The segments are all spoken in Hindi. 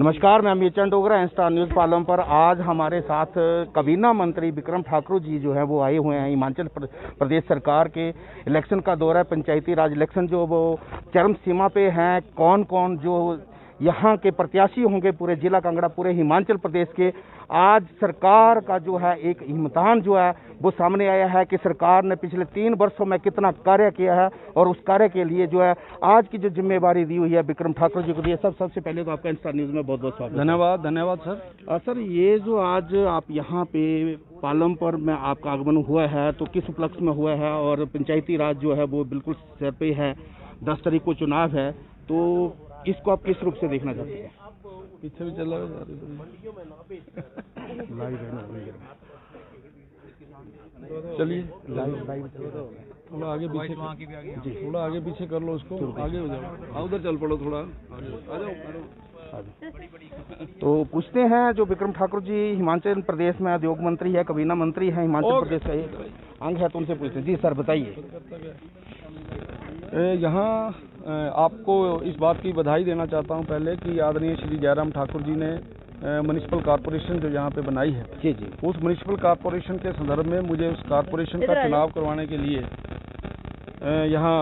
नमस्कार, मैं अमीरचंद डोगरा, स्टार न्यूज़ पालमपुर। आज हमारे साथ काबीना मंत्री बिक्रम ठाकुर जी जो है वो आए हुए हैं। हिमाचल प्रदेश सरकार के इलेक्शन का दौर है, पंचायती राज इलेक्शन जो वो चरम सीमा पे हैं। कौन कौन जो यहाँ के प्रत्याशी होंगे पूरे जिला कांगड़ा, पूरे हिमाचल प्रदेश के। आज सरकार का जो है एक इम्तिहान जो है वो सामने आया है कि सरकार ने पिछले 3 वर्षों में कितना कार्य किया है, और उस कार्य के लिए जो है आज की जो जिम्मेवारी दी हुई है बिक्रम ठाकुर जी को दी है। सबसे पहले तो आपका स्टार न्यूज़ में बहुत बहुत स्वागत। धन्यवाद सर। सर, ये जो आज आप यहाँ पे पालमपुर में आपका आगमन हुआ है तो किस उपलक्ष्य में हुआ है, और पंचायती राज जो है वो बिल्कुल सर पे है, 10 तारीख को चुनाव है, तो इसको आप किस रूप से देखना चाहते हैं? पीछे भी चला चलिए थोड़ा आगे पीछे जी, थोड़ा आगे पीछे कर लो उसको, आगे हो जाओ, उधर चल पड़ो, थोड़ा आगे आ जाओ। तो पूछते हैं, जो बिक्रम ठाकुर जी हिमाचल प्रदेश में उद्योग मंत्री है, काबीना मंत्री है, हिमाचल प्रदेश का एक अंग है, तो उनसे पूछते हैं। जी सर, बताइए। यहाँ आपको इस बात की बधाई देना चाहता हूँ पहले कि आदरणीय श्री जयराम ठाकुर जी ने म्युनिसिपल कॉरपोरेशन जो यहाँ पे बनाई है, जी, उस म्युनिसिपल कॉरपोरेशन के संदर्भ में मुझे उस कॉरपोरेशन का चुनाव करवाने के लिए यहाँ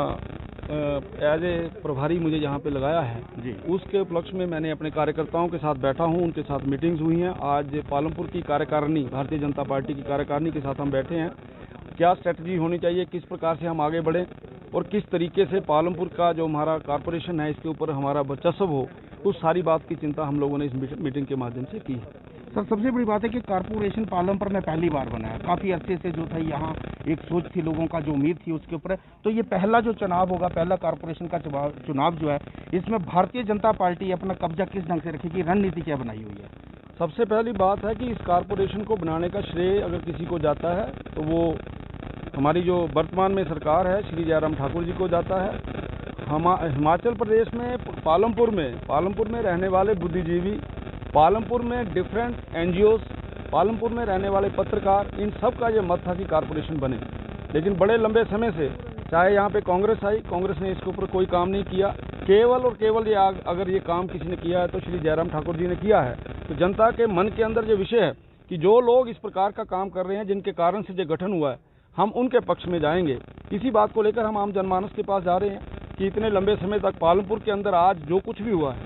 एज ए प्रभारी मुझे यहाँ पे लगाया है जी। उसके उपलक्ष्य में मैंने अपने कार्यकर्ताओं के साथ बैठा हूँ, उनके साथ मीटिंग्स हुई हैं। आज पालमपुर की कार्यकारिणी, भारतीय जनता पार्टी की कार्यकारिणी के साथ हम बैठे हैं। क्या स्ट्रेटजी होनी चाहिए, किस प्रकार से हम आगे बढ़ें और किस तरीके से पालमपुर का जो हमारा कॉरपोरेशन है इसके ऊपर हमारा वर्चस्व हो, उस सारी बात की चिंता हम लोगों ने इस मीटिंग के माध्यम से की है। सर, सबसे बड़ी बात है कि कॉरपोरेशन पालमपुर में पहली बार बना है। काफ़ी अच्छे से जो था यहाँ एक सोच थी लोगों का, जो उम्मीद थी उसके ऊपर, तो ये पहला जो चुनाव होगा, पहला कॉरपोरेशन का चुनाव जो है, इसमें भारतीय जनता पार्टी अपना कब्जा किस ढंग से रखेगी, रणनीति क्या बनाई हुई है? सबसे पहली बात है कि इस कॉरपोरेशन को बनाने का श्रेय अगर किसी को जाता है तो वो हमारी जो वर्तमान में सरकार है श्री जयराम ठाकुर जी को जाता है। हिमाचल प्रदेश में पालमपुर में रहने वाले बुद्धिजीवी, पालमपुर में डिफरेंट एनजीओज, पालमपुर में रहने वाले पत्रकार, इन सब का ये मत था कि कॉरपोरेशन बने। लेकिन बड़े लंबे समय से चाहे यहाँ पे कांग्रेस आई, कांग्रेस ने इसके ऊपर कोई काम नहीं किया। केवल और केवल ये अगर ये काम किसी ने किया है तो श्री जयराम ठाकुर जी ने किया है। तो जनता के मन के अंदर जो विषय है कि जो लोग इस प्रकार का काम कर रहे हैं, जिनके कारण से जो गठन हुआ है, हम उनके पक्ष में जाएंगे। इसी बात को लेकर हम आम जनमानस के पास जा रहे हैं कि इतने लंबे समय तक पालमपुर के अंदर आज जो कुछ भी हुआ है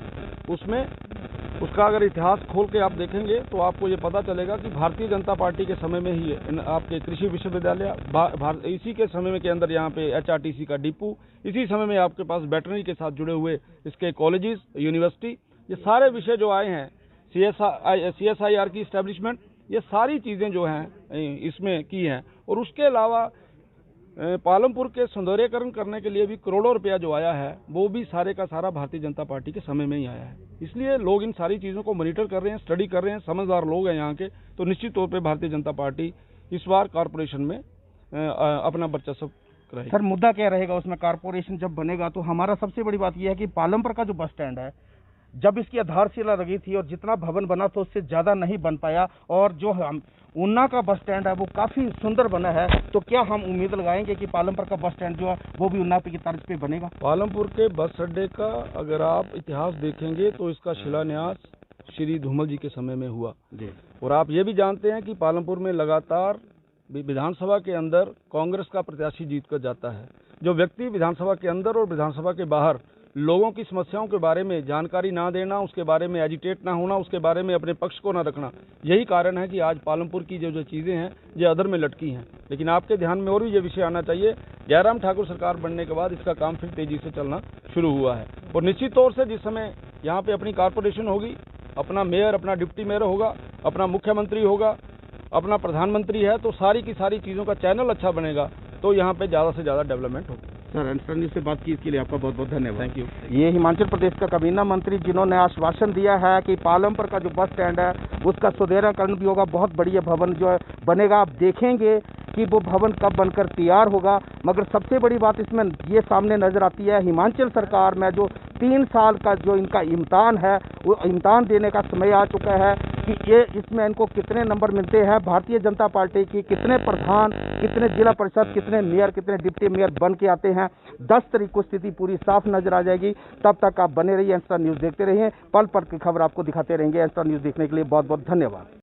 उसमें उसका अगर इतिहास खोल के आप देखेंगे तो आपको ये पता चलेगा कि भारतीय जनता पार्टी के समय में ही आपके कृषि विश्वविद्यालय, इसी के समय के अंदर यहाँ पे HRTC का डिपो, इसी समय में आपके पास वेटरनरी के साथ जुड़े हुए इसके कॉलेजेस, यूनिवर्सिटी, ये सारे विषय जो आए हैं, CSIR की इस्टेब्लिशमेंट, ये सारी चीज़ें जो हैं इसमें की हैं। और उसके अलावा पालमपुर के सौंदर्यीकरण करने के लिए भी करोड़ों रुपया जो आया है, वो भी सारे का सारा भारतीय जनता पार्टी के समय में ही आया है। इसलिए लोग इन सारी चीज़ों को मॉनिटर कर रहे हैं, स्टडी कर रहे हैं, समझदार लोग हैं यहाँ के। तो निश्चित तौर पे भारतीय जनता पार्टी इस बार कॉरपोरेशन में अपना वर्चस्व रहेगी। सर, मुद्दा क्या रहेगा उसमें? कॉरपोरेशन जब बनेगा तो हमारा सबसे बड़ी बात यह है कि पालमपुर का जो बस स्टैंड है, जब इसकी आधारशिला लगी थी और जितना भवन बना तो उससे ज़्यादा नहीं बन पाया, और जो हम ऊना का बस स्टैंड है वो काफ़ी सुंदर बना है। तो क्या हम उम्मीद लगाएंगे कि पालमपुर का बस स्टैंड जो है वो भी ऊना की तर्ज पे बनेगा? पालमपुर के बस अड्डे का अगर आप इतिहास देखेंगे तो इसका शिलान्यास श्री धूमल जी के समय में हुआ जी। और आप ये भी जानते हैं कि पालमपुर में लगातार विधानसभा के अंदर कांग्रेस का प्रत्याशी जीत कर जाता है। जो व्यक्ति विधानसभा के अंदर और विधानसभा के बाहर लोगों की समस्याओं के बारे में जानकारी ना देना, उसके बारे में एजिटेट ना होना, उसके बारे में अपने पक्ष को ना रखना, यही कारण है कि आज पालमपुर की जो चीज़ें हैं ये अधर में लटकी हैं। लेकिन आपके ध्यान में और भी ये विषय आना चाहिए, जयराम ठाकुर सरकार बनने के बाद इसका काम फिर तेजी से चलना शुरू हुआ है। और निश्चित तौर से जिस समय यहाँ पे अपनी कॉरपोरेशन होगी, अपना मेयर, अपना डिप्टी मेयर होगा, अपना मुख्यमंत्री होगा, अपना प्रधानमंत्री है, तो सारी की सारी चीज़ों का चैनल अच्छा बनेगा, तो यहाँ पे ज़्यादा से ज़्यादा डेवलपमेंट होगी। सर, इंटरव्यू से बात की इसके लिए आपका बहुत बहुत धन्यवाद। Thank you. ये हिमाचल प्रदेश का काबीना मंत्री जिन्होंने आश्वासन दिया है कि पालमपुर का जो बस स्टैंड है उसका सुदृढ़ीकरण भी होगा, बहुत बढ़िया भवन जो है बनेगा। आप देखेंगे कि वो भवन कब बनकर तैयार होगा। मगर सबसे बड़ी बात इसमें ये सामने नजर आती है, हिमाचल सरकार में जो 3 साल का जो इनका इम्तान है, वो इम्तान देने का समय आ चुका है कि ये इसमें इनको कितने नंबर मिलते हैं। भारतीय जनता पार्टी की कितने प्रधान, कितने जिला परिषद, कितने मेयर, कितने डिप्टी मेयर बन के आते हैं, 10 तारीख को स्थिति पूरी साफ नजर आ जाएगी। तब तक आप बने रहिए, एन स्टार न्यूज़ देखते रहिए, पल पल की खबर आपको दिखाते रहेंगे। एन स्टार न्यूज़ देखने के लिए बहुत बहुत धन्यवाद।